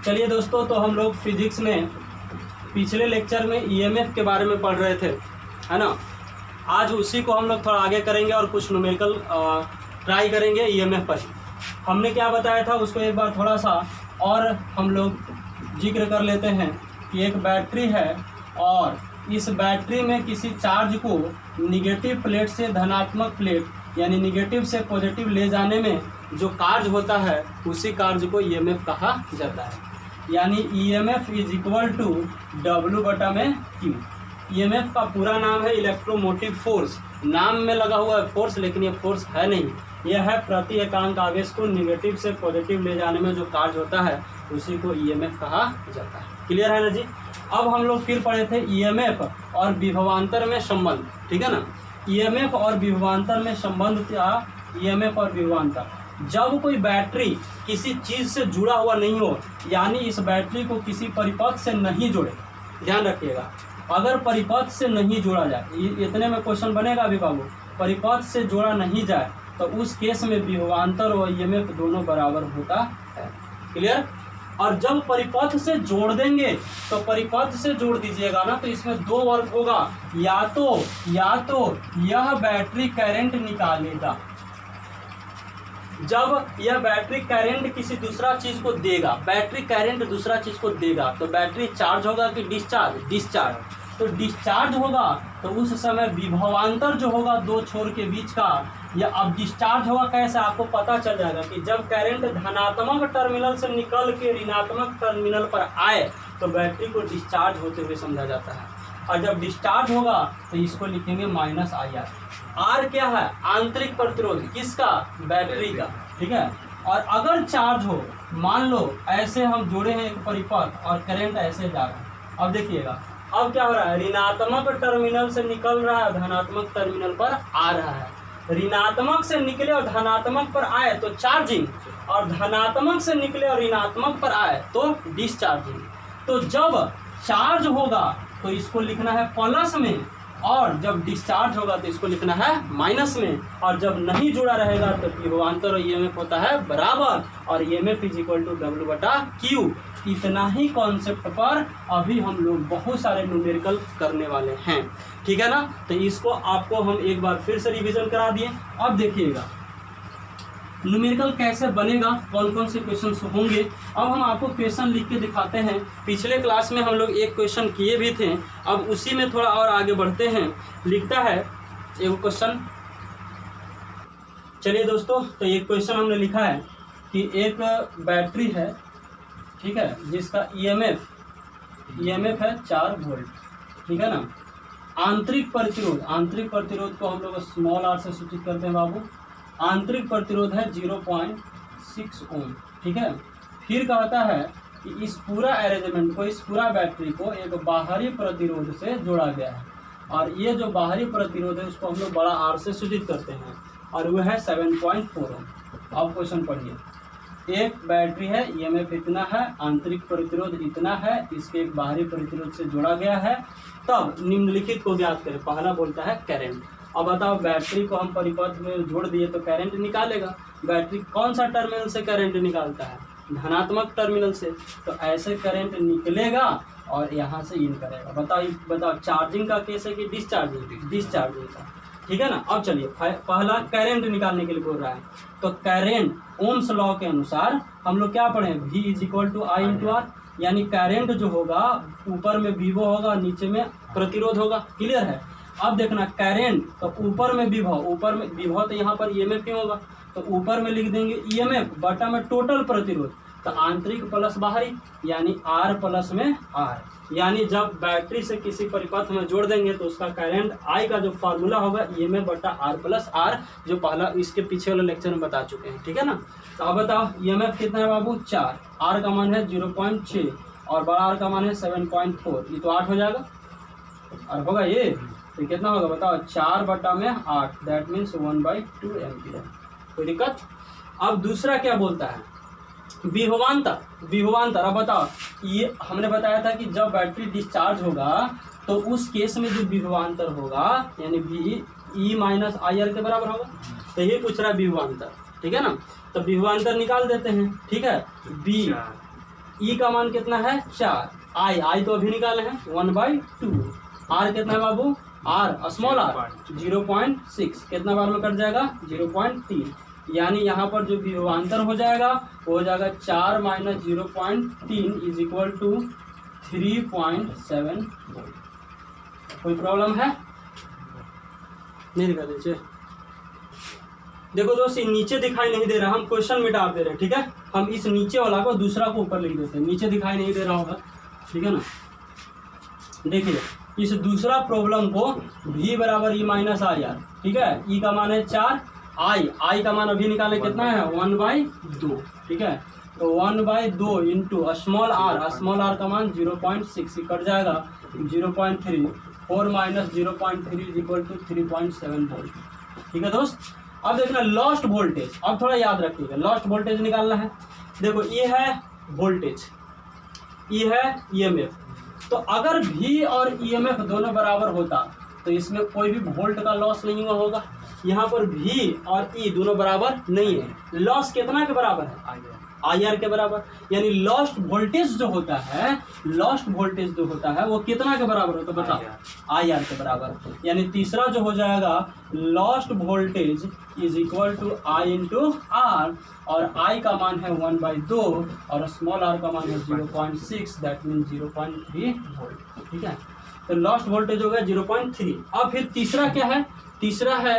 चलिए दोस्तों, तो हम लोग फिजिक्स में पिछले लेक्चर में ईएमएफ के बारे में पढ़ रहे थे, है ना। आज उसी को हम लोग थोड़ा आगे करेंगे और कुछ न्यूमेरिकल ट्राई करेंगे ईएमएफ पर। हमने क्या बताया था उसको एक बार थोड़ा सा और हम लोग जिक्र कर लेते हैं कि एक बैटरी है और इस बैटरी में किसी चार्ज को निगेटिव प्लेट से धनात्मक प्लेट यानी निगेटिव से पॉजिटिव ले जाने में जो कार्य होता है उसी कार्य को ईएमएफ कहा जाता है। यानी EMF is equal to W/Q। EMF का पूरा नाम है इलेक्ट्रोमोटिव फोर्स। नाम में लगा हुआ है फोर्स, लेकिन ये फोर्स है नहीं, यह है प्रति एकांक आवेश को निगेटिव से पॉजिटिव ले जाने में जो कार्य होता है उसी को ईएमएफ कहा जाता है। क्लियर है ना जी। अब हम लोग फिर पढ़े थे ईएमएफ और विभवांतर में संबंध, ठीक है ना। ईएमएफ और विभवांतर में संबंध क्या। ईएमएफ और विभवांतर, जब कोई बैटरी किसी चीज़ से जुड़ा हुआ नहीं हो, यानी इस बैटरी को किसी परिपथ से नहीं जोड़े, ध्यान रखिएगा, अगर परिपथ से नहीं जोड़ा जाए, इतने में क्वेश्चन बनेगा अभी बाबू, परिपथ से जोड़ा नहीं जाए तो उस केस में विभवांतर और ईएमएफ दोनों बराबर होता है। क्लियर। और जब परिपथ से जोड़ देंगे तो परिपथ से जोड़ दीजिएगा ना, तो इसमें दो वर्ग होगा, या तो यह बैटरी करंट निकालेगा, जब यह बैटरी करंट किसी दूसरा चीज को देगा, बैटरी करंट दूसरा चीज को देगा तो बैटरी चार्ज होगा कि डिस्चार्ज। तो डिस्चार्ज होगा तो उस समय विभवांतर जो होगा दो छोर के बीच का, या अब डिस्चार्ज होगा कैसे आपको पता चल जाएगा कि जब करंट धनात्मक टर्मिनल से निकल के ऋणात्मक टर्मिनल पर आए तो बैटरी को डिस्चार्ज होते हुए समझा जाता है। और जब डिस्चार्ज होगा तो इसको लिखेंगे -IR। आर क्या है, आंतरिक प्रतिरोध, किसका, बैटरी का, ठीक है। और अगर चार्ज हो, मान लो ऐसे हम जोड़े हैं एक परिपथ और करंट ऐसे जा रहा है, अब देखिएगा अब क्या हो रहा है, ऋणात्मक टर्मिनल से निकल रहा है, धनात्मक टर्मिनल पर आ रहा है। ऋणात्मक से निकले और धनात्मक पर आए तो चार्जिंग, और धनात्मक से निकले और ऋणात्मक पर आए तो डिस्चार्जिंग। तो जब चार्ज होगा तो इसको लिखना है प्लस में, और जब डिस्चार्ज होगा तो इसको लिखना है माइनस में, और जब नहीं जुड़ा रहेगा तो विभवांतर और ईएमएफ होता है बराबर, और EMF is equal to W/Q। इतना ही कॉन्सेप्ट पर अभी हम लोग बहुत सारे न्यूमेरिकल करने वाले हैं, ठीक है ना। तो इसको आपको हम एक बार फिर से रिवीजन करा दिए। अब देखिएगा न्यूमेरिकल कैसे बनेगा, कौन कौन से क्वेश्चन होंगे। अब हम आपको क्वेश्चन लिख के दिखाते हैं। पिछले क्लास में हम लोग एक क्वेश्चन किए भी थे, अब उसी में थोड़ा और आगे बढ़ते हैं। लिखता है एक क्वेश्चन, चलिए दोस्तों, तो एक क्वेश्चन हमने लिखा है कि एक बैटरी है, ठीक है, जिसका ईएमएफ है 4 वोल्ट, ठीक है ना। आंतरिक प्रतिरोध को हम लोग स्मॉल r से सूचित करते हैं बाबू। आंतरिक प्रतिरोध है 0.6 ओम, ठीक है। फिर कहता है कि इस पूरा अरेंजमेंट को, इस पूरा बैटरी को एक बाहरी प्रतिरोध से जोड़ा गया है, और ये जो बाहरी प्रतिरोध है उसको हम लोग बड़ा R से सूचित करते हैं, और वह है 7.4 ओम। अब क्वेश्चन पढ़िए, एक बैटरी है, ईएमएफ इतना है, आंतरिक प्रतिरोध इतना है, इसके एक बाहरी प्रतिरोध से जोड़ा गया है, तब निम्नलिखित को ज्ञात करें। पहला बोलता है करंट। अब बताओ, बैटरी को हम परिपथ में जोड़ दिए तो करंट निकालेगा। बैटरी कौन सा टर्मिनल से करंट निकालता है, धनात्मक टर्मिनल से, तो ऐसे करंट निकलेगा और यहाँ से इन करेगा। बताओ चार्जिंग का केस है कि डिस्चार्जिंग का, ठीक है ना। अब चलिए पहला करंट निकालने के लिए बोल रहा है, तो करंट ओम्स लॉ के अनुसार हम लोग क्या पढ़े, V is equal to I into R, यानी करंट जो होगा ऊपर में विभव होगा, नीचे में प्रतिरोध होगा। क्लियर है। अब देखना करंट तो ऊपर में विभव तो यहाँ पर ईएमएफ क्यों होगा, तो ऊपर में लिख देंगे ईएमएफ बटा में टोटल प्रतिरोध, तो आंतरिक प्लस बाहरी, यानी R प्लस में R। यानी जब बैटरी से किसी परिपथ में जोड़ देंगे तो उसका करंट I का जो फार्मूला होगा ईएमएफ बटा R प्लस R, जो पहला इसके पीछे वाले लेक्चर में बता चुके हैं, ठीक है ना। तो अब बताओ ईएमएफ कितना है बाबू, 4, R का मान है 0.6 और बड़ा R का मान है 7.4, ये तो 8 हो जाएगा, और होगा ये, तो कितना होगा बताओ, 4/8, दैट मीन्स 1/2 एम्पियर। कोई दिक्कत। अब दूसरा क्या बोलता है, विभवांतर। अब बताओ, ये हमने बताया था कि जब बैटरी डिस्चार्ज होगा तो उस केस में जो विभवांतर होगा यानी V/IR के बराबर होगा, तो ये पूछ रहा है विभवांतर, ठीक है ना। तो विभवांतर निकाल देते हैं, ठीक है। V ई का मान कितना है 4, आई तो अभी निकाले हैं 1/2, आर कितना है बाबू, आर स्मॉल आर 0.6, कितना बार में कट जाएगा 0.3, यानी यहाँ पर जो विभवांतर हो जाएगा वो हो जाएगा 4 - 0.3 इज इक्वल टू 3.7 वोल्ट। कोई प्रॉब्लम है? नहीं दिखा दीजिए। देखो दोस्त ये नीचे दिखाई नहीं दे रहा, हम क्वेश्चन में डाल दे रहे हैं, ठीक है। हम इस नीचे वाला को दूसरा को ऊपर लिख देते हैं, नीचे दिखाई नहीं दे रहा होगा, ठीक है ना। देखिए इस दूसरा प्रॉब्लम को v बराबर ई माइनस आई आर, ठीक है। ई का मान है 4, आई का मान अभी निकाले कितना है 1/2, ठीक है। तो 1/2 इंटू स्मॉल आर का मान 0.6 कट जाएगा 0.3, 4 - 0.3 इज इक्वल टू 3.7 वोल्ट, ठीक है दोस्त। अब देखना लॉस्ट वोल्टेज, अब थोड़ा याद रखिएगा, लॉस्ट वोल्टेज निकालना है। देखो ये है वोल्टेज, ये है ईएमएफ, तो अगर V और ईएमएफ दोनों बराबर होता तो इसमें कोई भी वोल्ट का लॉस नहीं हुआ होगा। यहाँ पर V और E दोनों बराबर नहीं है, लॉस कितना के बराबर है IR के बराबर, यानी लॉस्ट वोल्टेज जो होता है वो कितना के बराबर होता है बताओ, IR के बराबर। यानी तीसरा जो हो जाएगा lost voltage is equal to I into R, और I का मान है 1/2 और स्मॉल r का मान है 0.6, दैट मीन 0.3 वोल्ट, ठीक है। तो लॉस्ट वोल्टेज हो गया 0.3। अब फिर तीसरा क्या है, तीसरा है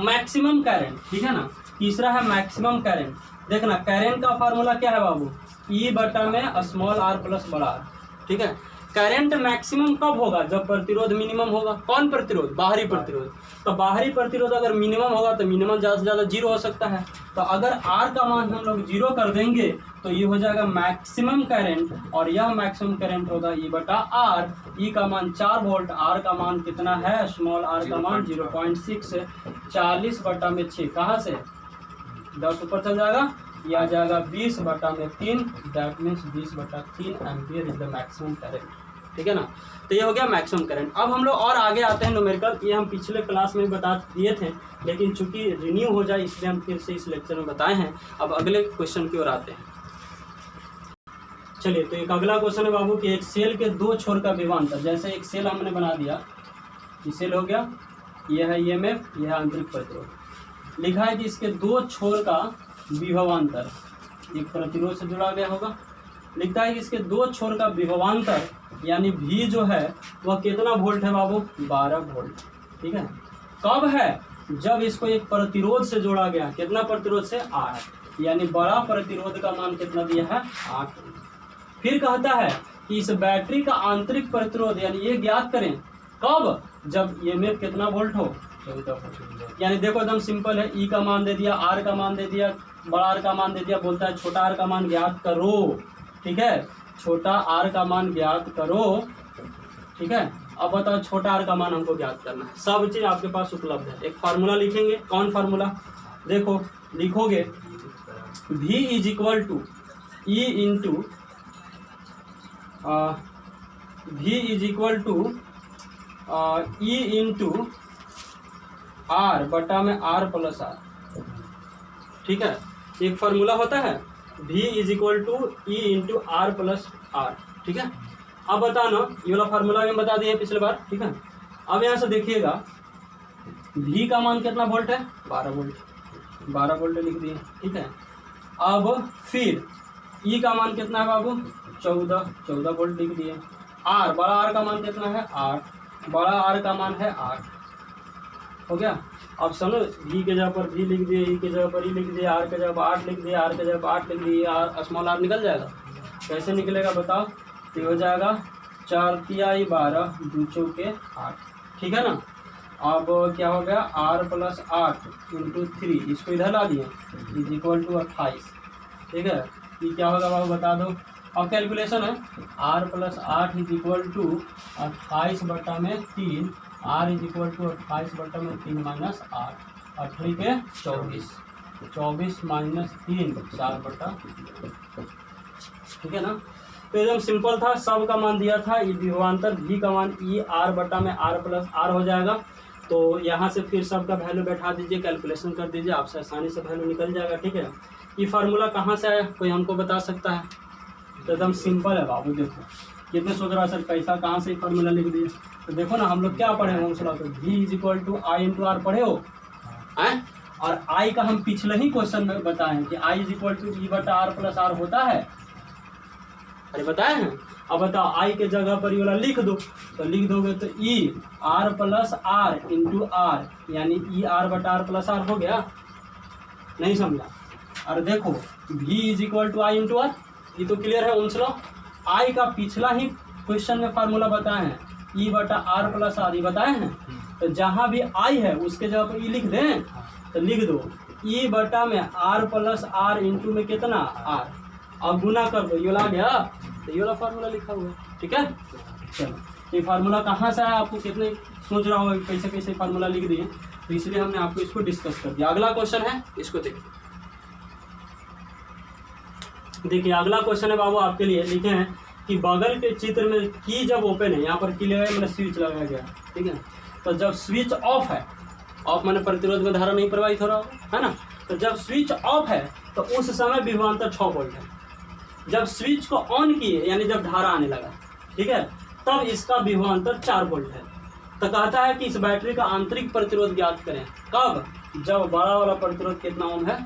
मैक्सिमम करंट, ठीक है ना। तीसरा है मैक्सिमम करंट। देखना करंट का फार्मूला क्या है बाबू, E बटा में स्मॉल r प्लस बड़ा R, ठीक है। करंट मैक्सिमम कब होगा, जब प्रतिरोध मिनिमम होगा। कौन प्रतिरोध, बाहरी प्रतिरोध। तो बाहरी प्रतिरोध अगर मिनिमम होगा तो मिनिमम ज़्यादा से ज़्यादा 0 हो सकता है। तो अगर R का मान हम लोग 0 कर देंगे तो ये हो जाएगा मैक्सिमम करंट, और यह मैक्सिमम करंट होगा E बटा R। E का मान 4 वोल्ट, R का मान कितना है, स्मॉल r का मान 0.6, 40 बटा में 6, कहाँ से 10 ऊपर चल जाएगा, ये आ जाएगा 20 बटा में 3, दैट मीन्स 20 बटा 3 ampere is the maximum current, ठीक है ना। तो ये हो गया मैक्सिमम करंट। अब हम लोग और आगे आते हैं न्यूमेरिकल, ये हम पिछले क्लास में बता दिए थे, लेकिन चूंकि रिन्यू हो जाए इसलिए हम फिर से इस लेक्चर में बताए हैं। अब अगले क्वेश्चन की ओर आते हैं। चलिए, तो एक अगला क्वेश्चन है बाबू कि एक सेल के 2 छोर का विभवांतर, जैसे एक सेल हमने बना दिया, ये सेल हो गया, यह है ईएमएफ, यह है आंतरिक प्रतिरोध। लिखा है कि इसके 2 छोर का विभवांतर एक प्रतिरोध से जुड़ा गया होगा। लिखता है कि इसके 2 छोर का विभवांतर यानी V जो है वह कितना वोल्ट है बाबू, 12 वोल्ट, ठीक है। कब है, जब इसको एक प्रतिरोध से जोड़ा गया, कितना प्रतिरोध से 8, यानी बड़ा प्रतिरोध का मान कितना दिया है 8। फिर कहता है कि इस बैटरी का आंतरिक प्रतिरोध यानी ये ज्ञात करें, कब, जब ईएमएफ कितना वोल्ट हो, 14 वोल्ट। यानी देखो एकदम सिंपल है, E का मान दे दिया, R का मान दे दिया, बड़ा R का मान दे दिया, बोलता है छोटा r का मान ज्ञात करो, ठीक है। छोटा r का मान ज्ञात करो, ठीक है। अब बताओ छोटा r का मान हमको ज्ञात करना है, सब चीज़ आपके पास उपलब्ध है। एक फार्मूला लिखेंगे, कौन फार्मूला, देखो लिखोगे V is equal to E into V is equal to E into R बटा में R प्लस R, ठीक है। एक फार्मूला होता है V is equal to E into R plus R, ठीक है। अब बताना, ये वाला फार्मूला भी बता दिए पिछले बार, ठीक है। अब यहाँ से देखिएगा V का मान कितना वोल्ट है, 12 वोल्ट, 12 वोल्ट लिख दिए, ठीक है। अब फिर E का मान कितना है बाबू, 14 वोल्ट लिख दिए। R, बड़ा R का मान कितना है 8, बड़ा R का मान है 8, हो गया। अब सुनो, V के जगह पर V लिख दिए, E के जगह पर E लिख दिए, R के जगह पर 8 लिख दिए, R के जगह पर 8 लिख दिए, R स्मॉल r निकल जाएगा। कैसे निकलेगा बताओ, तो हो जाएगा 4 तिहाई 12 2 चौके 8, ठीक है ना। अब क्या हो गया, R प्लस 8 इंटू 3, इसको इधर ला दिए, इज इक्वल टू 28, ठीक है। ये क्या होगा बाबू बता दो। अब कैलकुलेशन है, R plus 8 is equal to 28 बटा में 3, R इज इक्वल टू 28 बटा में 3 माइनस 8, 8 के 24, 24 माइनस 3 4 बटा, ठीक है ना। तो एकदम सिंपल था, सब का मान दिया था। ये विभवांतर V का मान E R बटा में R प्लस R हो जाएगा। तो यहाँ से फिर सब का वैल्यू बैठा दीजिए, कैलकुलेशन कर दीजिए, आपसे आसानी से वैल्यू निकल जाएगा, ठीक है। ये फार्मूला कहाँ से आया, कोई हमको बता सकता है, तो एकदम सिंपल है बाबू। देखो कितने सोच रहा सर कैसा कहाँ से फार्मूला लिख दिए। तो देखो ना हम लोग क्या पढ़े हैं ओम्स लॉ तो V equal to I into R पढ़े हो हैं। और I का हम पिछले ही क्वेश्चन में बताएं कि I इक्वल टू ई बटा आर प्लस आर होता है। अरे बताए हैं। अब बताओ I के जगह पर ये वाला लिख दो तो लिख दोगे तो E R plus R into R यानी ई आर बटा आर प्लस आर हो गया। नहीं समझा। और देखो V equal to I into R ये तो क्लियर है ओम्स लॉ। I का पिछला ही क्वेश्चन में फार्मूला बताए हैं ई बटा आर प्लस आर ये बताए हैं। तो जहाँ भी I है उसके जगह पर ई लिख दें तो लिख दो ई बटा में आर प्लस आर इंटू में कितना आर अब गुना कर दो ये वाला आ गया। तो ये वाला फार्मूला लिखा हुआ है। ठीक है चलो ये फार्मूला कहाँ से आया आपको कितने सोच रहा होगा कैसे कैसे फार्मूला लिख दिए तो इसलिए हमने आपको इसको डिस्कस कर दिया। अगला क्वेश्चन है इसको देखिए अगला क्वेश्चन है बाबू आपके लिए लिखे हैं कि बगल के चित्र में की जब ओपन है यहाँ पर की लगा मैंने स्विच लगाया गया ठीक है। तो जब स्विच ऑफ है ऑफ मैंने प्रतिरोध में धारा नहीं प्रवाहित हो रहा है ना। तो जब स्विच ऑफ है तो उस समय विभवांतर 6 वोल्ट है। जब स्विच को ऑन किए यानी जब धारा आने लगा ठीक है तब इसका विभवांतर 4 वोल्ट है। तो कहता है कि इस बैटरी का आंतरिक प्रतिरोध ज्ञात करें कब जब बड़ा वाला प्रतिरोध कितना ओम है।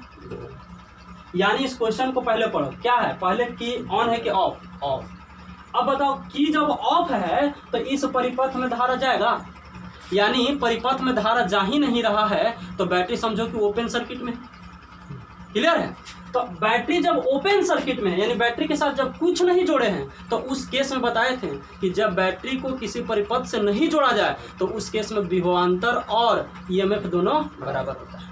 यानी इस क्वेश्चन को पहले पढ़ो क्या है पहले की ऑन है कि ऑफ ऑफ। अब बताओ की जब ऑफ है तो इस परिपथ में धारा जाएगा यानी परिपथ में धारा जा ही नहीं रहा है तो बैटरी समझो कि ओपन सर्किट में। क्लियर है। तो बैटरी जब ओपन सर्किट में यानी बैटरी के साथ जब कुछ नहीं जोड़े हैं तो उस केस में बताए थे कि जब बैटरी को किसी परिपथ से नहीं जोड़ा जाए तो उस केस में विभवांतर और ईएमएफ दोनों बराबर होता है।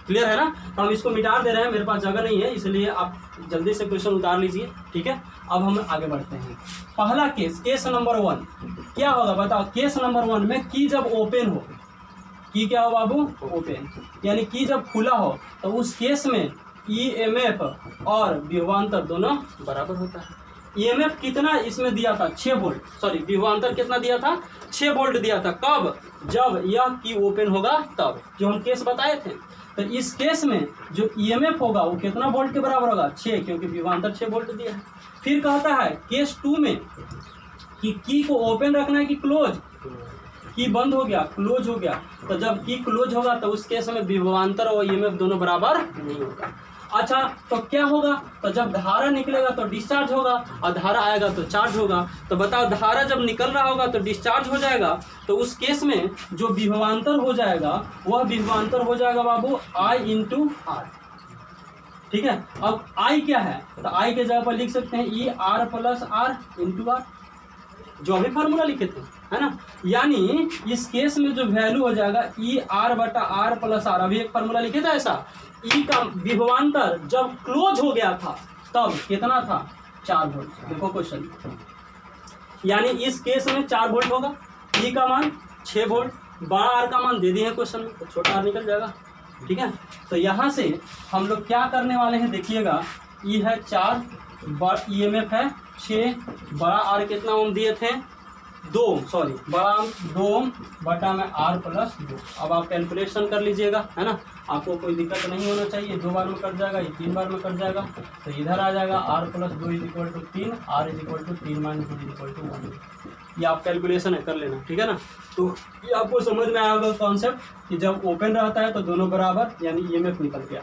क्लियर है ना। तो हम इसको मिटा दे रहे हैं मेरे पास जगह नहीं है इसलिए आप जल्दी से क्वेश्चन उतार लीजिए। ठीक है अब हम आगे बढ़ते हैं। पहला केस नंबर 1 क्या होगा बताओ। केस नंबर 1 में की जब ओपन हो की क्या हो बाबू ओपन यानी की जब खुला हो तो उस केस में ईएमएफ और विभवांतर दोनों बराबर होता है। ईएमएफ कितना इसमें दिया था 6 वोल्ट सॉरी विभवांतर कितना दिया था 6 वोल्ट दिया था कब जब यह की ओपन होगा तब जो हम केस बताए थे। तो इस केस में जो ईएमएफ होगा वो कितना वोल्ट के बराबर होगा 6 क्योंकि विभवांतर 6 वोल्ट दिया है। फिर कहता है केस 2 में कि की को ओपन रखना है कि क्लोज की बंद हो गया क्लोज हो गया। तो जब की क्लोज होगा तो उस केस में विभवांतर और ईएमएफ दोनों बराबर नहीं होगा। अच्छा तो क्या होगा तो जब धारा निकलेगा तो डिस्चार्ज होगा और धारा आएगा तो चार्ज होगा। तो बताओ धारा जब निकल रहा होगा तो डिस्चार्ज हो जाएगा तो उस केस में जो विभवांतर हो जाएगा वह विभवांतर हो जाएगा बाबू I इंटू आर। ठीक है अब I क्या है तो I के जगह पर लिख सकते हैं E R plus R into R जो अभी फार्मूला लिखे थे है ना। यानी इस केस में जो वैल्यू हो जाएगा ई आर बटा आर प्लस आर अभी एक फार्मूला लिखे था ऐसा। ई का विभवांतर जब क्लोज हो गया था तब कितना था 4 वोल्ट। देखो क्वेश्चन यानी इस केस में 4 वोल्ट होगा ई का मान 6 वोल्ट बड़ा आर का मान दे दिए हैं क्वेश्चन में तो छोटा आर निकल जाएगा। ठीक है तो यहाँ से हम लोग क्या करने वाले हैं देखिएगा ई है 4 ईएमएफ है 6 बड़ा आर कितना ओम दिए थे 2 सॉरी बड़ा 2 बटा में आर प्लस 2। अब आप कैलकुलेशन कर लीजिएगा है ना। आपको कोई दिक्कत नहीं होना चाहिए 2 बार में कट जाएगा ये 3 बार में कट जाएगा तो इधर आ जाएगा R plus 2 is equal to 3 R is equal to 3 minus 2 is equal to 1। ये आप कैलकुलेशन है कर लेना ठीक है ना। तो ये आपको समझ में आया होगा कॉन्सेप्ट कि जब ओपन रहता है तो दोनों बराबर यानी ईएमएफ निकल गया।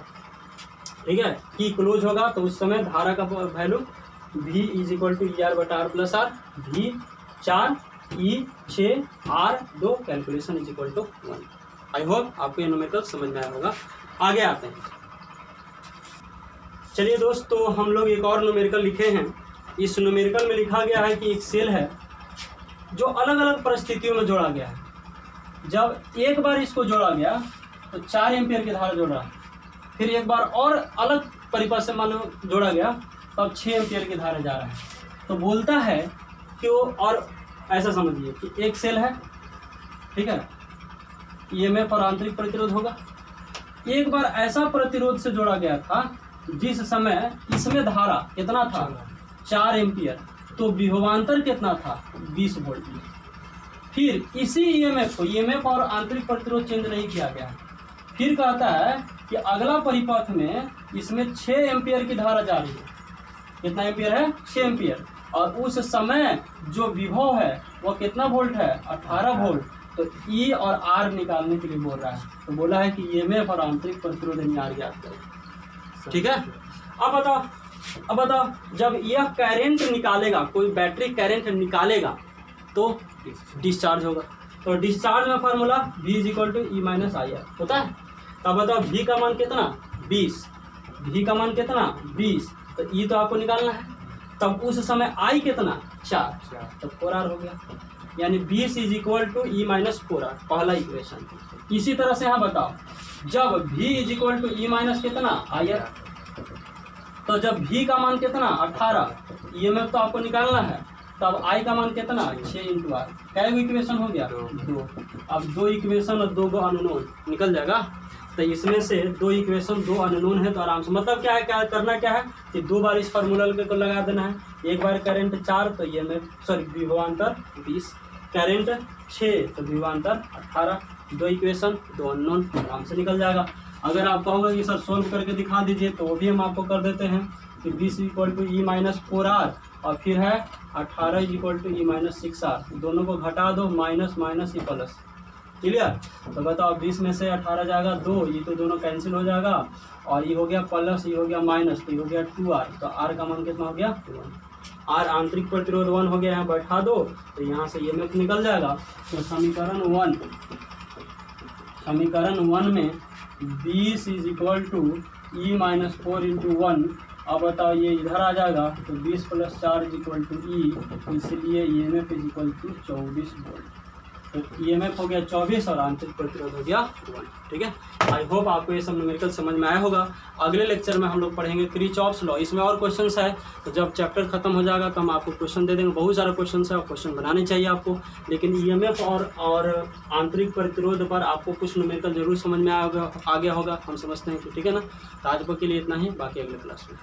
ठीक है की क्लोज होगा तो उस समय धारा का value V is equal to E R बटा are plus R V 4 E 6 R 2 calculation is equal to 1। I hope आपको ये न्यूमेरिकल समझ में आया होगा। आगे आते हैं चलिए दोस्त तो हम लोग एक और न्यूमेरिकल लिखे हैं। इस न्यूमेरिकल में लिखा गया है कि एक सेल है जो अलग अलग परिस्थितियों में जोड़ा गया है। जब एक बार इसको जोड़ा गया तो 4 एम्पियर की धारा जोड़ रहा है फिर एक बार और अलग परिपथ से मान लो जोड़ा गया तब 6 एम्पियर की धारा जा रहा है। तो बोलता है कि वो और ऐसा समझिए कि एक सेल है ठीक है ईएमएफ और आंतरिक प्रतिरोध होगा। एक बार ऐसा प्रतिरोध से जोड़ा गया था जिस समय इसमें धारा कितना था 4 एम्पियर तो विभवांतर कितना था 20 वोल्ट। फिर इसी ईएमएफ और आंतरिक प्रतिरोध चेंज नहीं किया गया। फिर कहता है कि अगला परिपथ में इसमें 6 एम्पियर की धारा जा रही है कितना एम्पियर है? 6 एम्पियर। और उस समय जो विभव है वो कितना वोल्ट है? 18 वोल्ट। तो ई और आर निकालने के लिए बोल रहा है, तो बोला है कि ईएमएफ और आंतरिक प्रतिरोध यानी आर ज्ञात करो। ठीक है, अब बताओ जब यह करंट निकालेगा, कोई बैटरी करंट निकालेगा तो डिस्चार्ज होगा। तो डिस्चार्ज में फार्मूला V = E - IR होता है। तब बताओ V का मान कितना? 20। V का मान कितना? 20। तो E तो आपको निकालना है। तब उस समय I कितना? 4। तो 4R हो गया, यानी 20 = E - 4R, पहला इक्वेशन। इसी तरह से यहाँ बताओ जब V = E - कितना? IR, तो जब V का मान कितना? 18, EMF तो आपको निकालना है, तब I का मान कितना? 6 × R। क्या इक्वेशन हो गया? 2। अब 2 इक्वेशन और 2 अननोन निकल जाएगा। तो इसमें से 2 इक्वेशन 2 अननोन है, तो आराम से मतलब क्या है, क्या करना क्या है कि 2 बार इस फार्मूला को लगा देना है। एक बार करंट 4 तो विभवांतर 20, करंट 6 तो विभवांतर 18, 2 इक्वेशन 2 अननोन, आराम से निकल जाएगा। अगर आप कहोगे कि सर सोल्व करके दिखा दीजिए, तो वो भी हम आपको कर देते हैं कि 20 = E - 4R और फिर है 18 = E - 6R। दोनों को घटा दो, माइनस माइनस ही प्लस। क्लियर? तो बताओ 20 में से 18 जाएगा 2, ये तो दोनों कैंसिल हो जाएगा, और ये हो गया प्लस, ये हो गया माइनस, तो ये हो गया 2R। तो R का मान कितना हो गया? 1। R आंतरिक प्रतिरोध 1 हो गया, यहाँ बैठा दो तो यहाँ से EMF निकल जाएगा। तो समीकरण 1 में 20 = E - 4 × 1। अब बताओ ये इधर आ जाएगा, तो 20 + 4 = E, इसलिए EMF = 24 वोल्ट। तो EMF हो गया 24 और आंतरिक प्रतिरोध हो गया 1। ठीक है, आई होप आपको ये सब न्यूमेरिकल समझ में आया होगा। अगले लेक्चर में हम लोग पढ़ेंगे किरचॉफ्स लॉ। इसमें और क्वेश्चंस है, तो जब चैप्टर खत्म हो जाएगा तो हम आपको क्वेश्चन दे देंगे। बहुत सारे क्वेश्चन है और क्वेश्चन बनाने चाहिए आपको, लेकिन EMF और आंतरिक प्रतिरोध पर आपको कुछ न्यूमेरिकल जरूर समझ में आ गया होगा, हम समझते हैं कि ठीक है ना। तो आज के लिए इतना ही, बाकी अगले क्लास में।